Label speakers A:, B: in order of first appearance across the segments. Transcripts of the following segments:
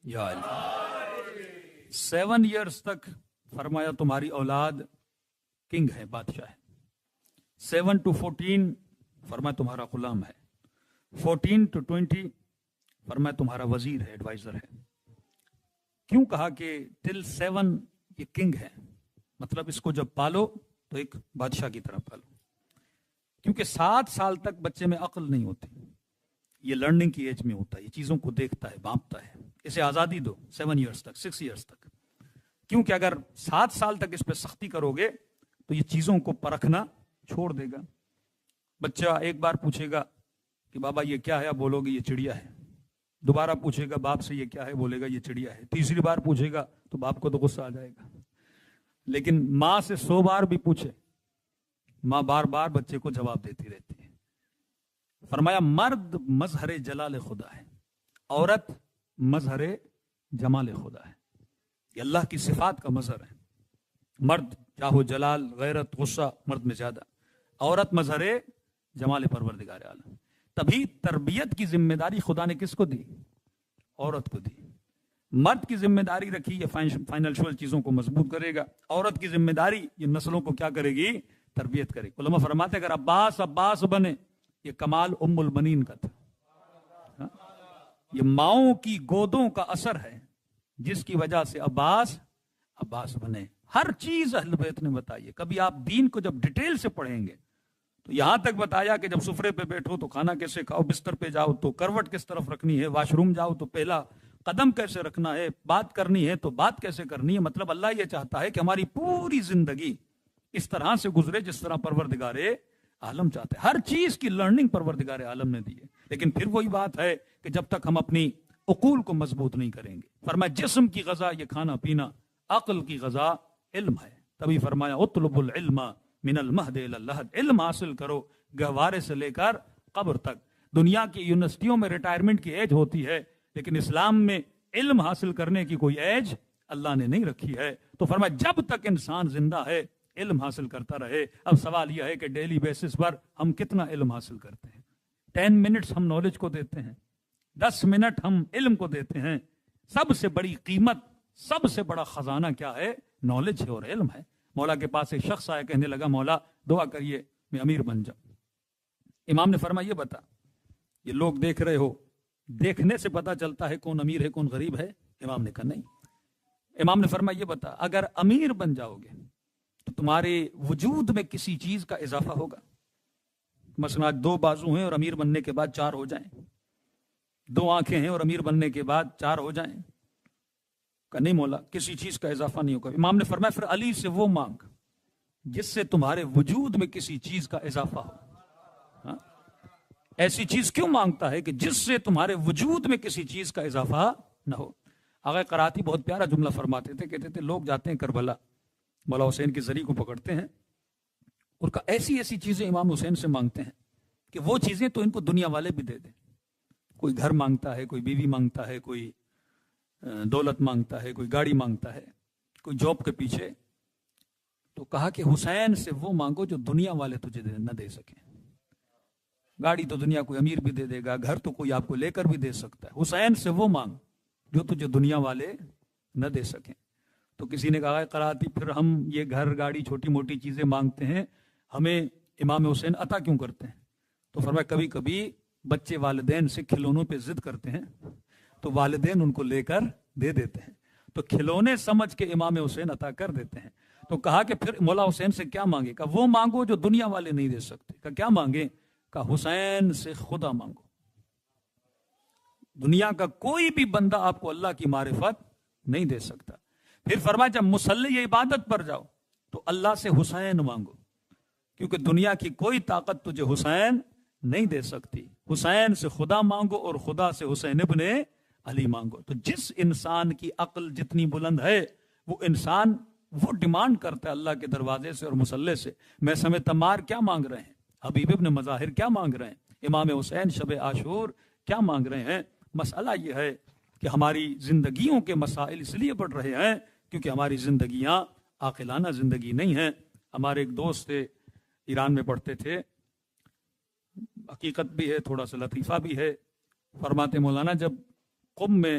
A: یا اللہ 7 years تک فرمایا تمہاری اولاد کنگ ہے، بادشاہ ہے. 7 to 14 فرمایا تمہارا غلام ہے. 14 to 20 فرمایا تمہارا وزیر ہے، ایڈوائزر ہے. کیوں کہا کہ ٹل 7 یہ کنگ ہے؟ مطلب اس کو جب پالو تو ایک بادشاہ کی طرح پالو، کیونکہ 7 سال تک بچے میں عقل نہیں ہوتی. یہ لرننگ کی ایج میں ہوتا ہے، یہ چیزوں کو دیکھتا ہے، بانپتا ہے. اسے آزادی دو 7 years تک، 6 years تک. کیونکہ اگر 7 سال تک اس پہ سختی کرو گے تو یہ چیزوں کو پرکھنا چھوڑ دے گا. بچہ ایک بار پوچھے گا کہ بابا یہ کیا ہے، اب بولو گے یہ چڑیا ہے. دوبارہ پوچھے گا باپ سے یہ کیا ہے، بولے گا یہ چڑیا ہے. تیسری بار پوچھے گا تو باپ کو تو غصہ آ جائے گا. لیکن ماں سے 100 بار بھی پوچھے، ماں بار بار بچے کو جواب دیتی رہتی ہے. فرمایا مرد مظہر جلال خدا ہے، عورت مظہر جمال خدا ہے. یہ اللہ کی صفات کا مظہر ہے. مرد چاہو جلال، غیرت، غصہ مرد میں زیادہ، عورت مظہر جمال پروردگار عالم. تبھی تربیت کی ذمہ داری خدا نے کس کو دی؟ عورت کو دی. مرد کی ذمہ داری رکھی یہ فائنینشیل چیزوں کو مضبوط کرے گا، عورت کی ذمہ داری یہ نسلوں کو کیا کرے گی؟ تربیت کرے گی. علماء فرماتے اگر عباس بنے، یہ کمال ام البنین کا تھا. یہ ماؤں کی گودوں کا اثر ہے جس کی وجہ سے عباس بنے. ہر چیز اہل بیت نے بتائی ہے. کبھی آپ دین کو جب ڈیٹیل سے پڑھیں گے تو یہاں تک بتایا کہ جب سفرے پہ بیٹھو تو کھانا کیسے کھاؤ، بستر پہ جاؤ تو کروٹ کس طرف رکھنی ہے، واش روم جاؤ تو پہلا قدم کیسے رکھنا ہے، بات کرنی ہے تو بات کیسے کرنی ہے. مطلب اللہ یہ چاہتا ہے کہ ہماری پوری زندگی اس طرح سے گزرے جس طرح پروردگار عالم چاہتے ہیں. ہر چیز کی لرننگ پروردگار عالم نے دی ہے. لیکن پھر وہی بات ہے کہ جب تک ہم اپنی عقول کو مضبوط نہیں کریں گے. فرمایا جسم کی غذا یہ کھانا پینا، عقل کی غذا علم ہے. تبھی فرمایا اطلب العلم من المہد الی اللحد، علم حاصل کرو گہوارے سے لے کر قبر تک. دنیا کی یونیورسٹیوں میں ریٹائرمنٹ کی ایج ہوتی ہے، لیکن اسلام میں علم حاصل کرنے کی کوئی ایج اللہ نے نہیں رکھی ہے. تو فرمایا جب تک انسان زندہ ہے علم حاصل کرتا رہے. اب سوال یہ ہے کہ ڈیلی بیسس پر ہم کتنا علم حاصل کرتے ہیں؟ 10 منٹس ہم نالج کو دیتے ہیں، 10 منٹ ہم علم کو دیتے ہیں. سب سے بڑی قیمت، سب سے بڑا خزانہ کیا ہے؟ نالج ہے اور علم ہے. مولا کے پاس ایک شخص آیا، کہنے لگا مولا دعا کریے میں امیر بن جاؤں. امام نے فرمایا یہ بتا، یہ لوگ دیکھ رہے ہو، دیکھنے سے پتا چلتا ہے کون امیر ہے کون غریب ہے؟ امام نے کہا نہیں. امام نے فرمایا یہ بتا، اگر امیر بن جاؤ گے تو تمہارے وجود میں کسی چیز کا اضافہ ہوگا. مثلا 2 بازو ہیں اور امیر بننے کے بعد 4 ہو جائیں، 2 آنکھیں ہیں اور امیر بننے کے بعد 4 ہو جائیں. کہ نہیں مولا کسی چیز کا اضافہ نہیں ہوگا. امام نے فرمایا پھر علی سے وہ مانگ جس سے تمہارے وجود میں کسی چیز کا اضافہ ہو. ہاں؟ ایسی چیز کیوں مانگتا ہے کہ جس سے تمہارے وجود میں کسی چیز کا اضافہ نہ ہو. آغا قراتی بہت پیارا جملہ فرماتے تھے، کہتے تھے لوگ جاتے ہیں کربلا، مولا حسین کے ذریعے کو پکڑتے ہیں اور ایسی ایسی چیزیں امام حسین سے مانگتے ہیں کہ وہ چیزیں تو ان کو دنیا والے بھی دے دیں. کوئی گھر مانگتا ہے، کوئی بیوی مانگتا ہے، کوئی دولت مانگتا ہے، کوئی گاڑی مانگتا ہے، کوئی جاب کے پیچھے. تو کہا کہ حسین سے وہ مانگو جو دنیا والے تجھے نہ دے سکیں. گاڑی تو دنیا کوئی امیر بھی دے دے گا، گھر تو کوئی آپ کو لے کر بھی دے سکتا ہے. حسین سے وہ مانگ جو تجھے دنیا والے نہ دے سکیں. تو کسی نے کہا قراتی پھر ہم یہ گھر گاڑی چھوٹی موٹی چیزیں مانگتے ہیں، ہمیں امام حسین عطا کیوں کرتے ہیں؟ تو فرمایا کبھی کبھی بچے والدین سے کھلونوں پہ ضد کرتے ہیں تو والدین ان کو لے کر دے دیتے ہیں، تو کھلونے سمجھ کے امام حسین عطا کر دیتے ہیں. تو کہا کہ پھر مولا حسین سے کیا مانگے؟ کہا وہ مانگو جو دنیا والے نہیں دے سکتے. کہا کیا مانگے؟ کہا حسین سے خدا مانگو. دنیا کا کوئی بھی بندہ آپ کو اللہ کی معرفت نہیں دے سکتا. پھر فرمایا جب مصلی عبادت پر جاؤ تو اللہ سے حسین مانگو، کیونکہ دنیا کی کوئی طاقت تجھے حسین نہیں دے سکتی. حسین سے خدا مانگو اور خدا سے حسین ابن علی مانگو. تو جس انسان کی عقل جتنی بلند ہے وہ انسان وہ ڈیمانڈ کرتا ہے اللہ کے دروازے سے اور مصلی سے. میں سمے تمار کیا مانگ رہے ہیں؟ حبیب ابن مظاہر کیا مانگ رہے ہیں؟ امام حسین شب عاشور کیا مانگ رہے ہیں؟ مسئلہ یہ ہے کہ ہماری زندگیوں کے مسائل اس لیے بڑھ رہے ہیں کیونکہ ہماری زندگیاں عاقلانہ زندگی نہیں ہیں. ہمارے ایک دوست تھے، ایران میں پڑھتے تھے، حقیقت بھی ہے تھوڑا سا لطیفہ بھی ہے. فرماتے مولانا جب قم میں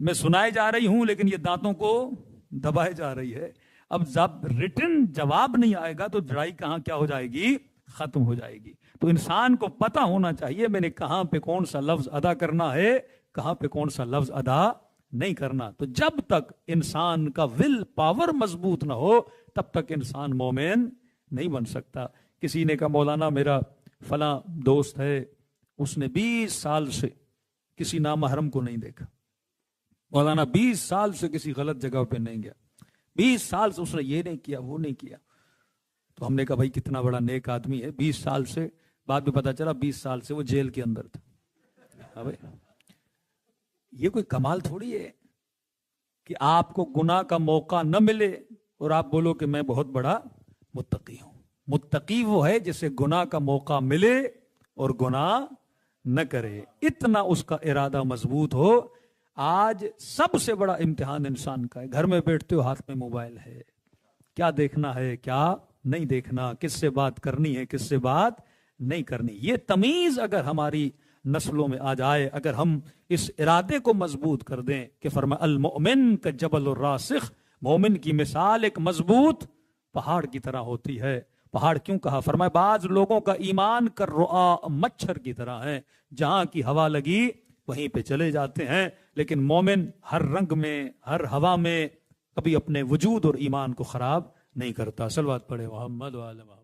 A: میں سنائے جا رہی ہوں لیکن یہ دانتوں کو دبائے جا رہی ہے. اب جب ریٹن جواب نہیں آئے گا تو لڑائی کہاں کیا ہو جائے گی؟ ختم ہو جائے گی. تو انسان کو پتا ہونا چاہیے میں نے کہاں پہ کون سا لفظ ادا کرنا ہے, کہاں پہ کون سا لفظ ادا نہیں کرنا. تو جب تک انسان کا ول پاور مضبوط نہ ہو تب تک انسان مومن نہیں بن سکتا. کسی نے کہا مولانا میرا فلاں دوست ہے, اس نے 20 سال سے کسی نامحرم کو نہیں دیکھا. مولانا 20 سال سے کسی غلط جگہ پہ نہیں گیا, 20 سال سے اس نے یہ نہیں کیا وہ نہیں کیا. تو ہم نے کہا بھائی کتنا بڑا نیک آدمی ہے, 20 سال سے. بعد میں پتا چلا 20 سال سے وہ جیل کے اندر تھا. اب یہ کوئی کمال تھوڑی ہے کہ آپ کو گناہ کا موقع نہ ملے اور آپ بولو کہ میں بہت بڑا متقی ہوں. متقی وہ ہے جسے گناہ کا موقع ملے اور گناہ نہ کرے, اتنا اس کا ارادہ مضبوط ہو. آج سب سے بڑا امتحان انسان کا ہے. گھر میں بیٹھتے ہو ہاتھ میں موبائل ہے, کیا دیکھنا ہے کیا نہیں دیکھنا, کس سے بات کرنی ہے کس سے بات نہیں کرنی. یہ تمیز اگر ہماری نسلوں میں آ جائے, اگر ہم اس ارادے کو مضبوط کر دیں کہ فرمایا المؤمن کا جبل الراسخ, مومن کی مثال ایک مضبوط پہاڑ کی طرح ہوتی ہے. پہاڑ کیوں کہا؟ فرمایا بعض لوگوں کا ایمان کر رعا مچھر کی طرح ہے, جہاں کی ہوا لگی وہیں پہ چلے جاتے ہیں. لیکن مومن ہر رنگ میں ہر ہوا میں کبھی اپنے وجود اور ایمان کو خراب نہیں کرتا. صلوات پڑھے محمد و آل محمد.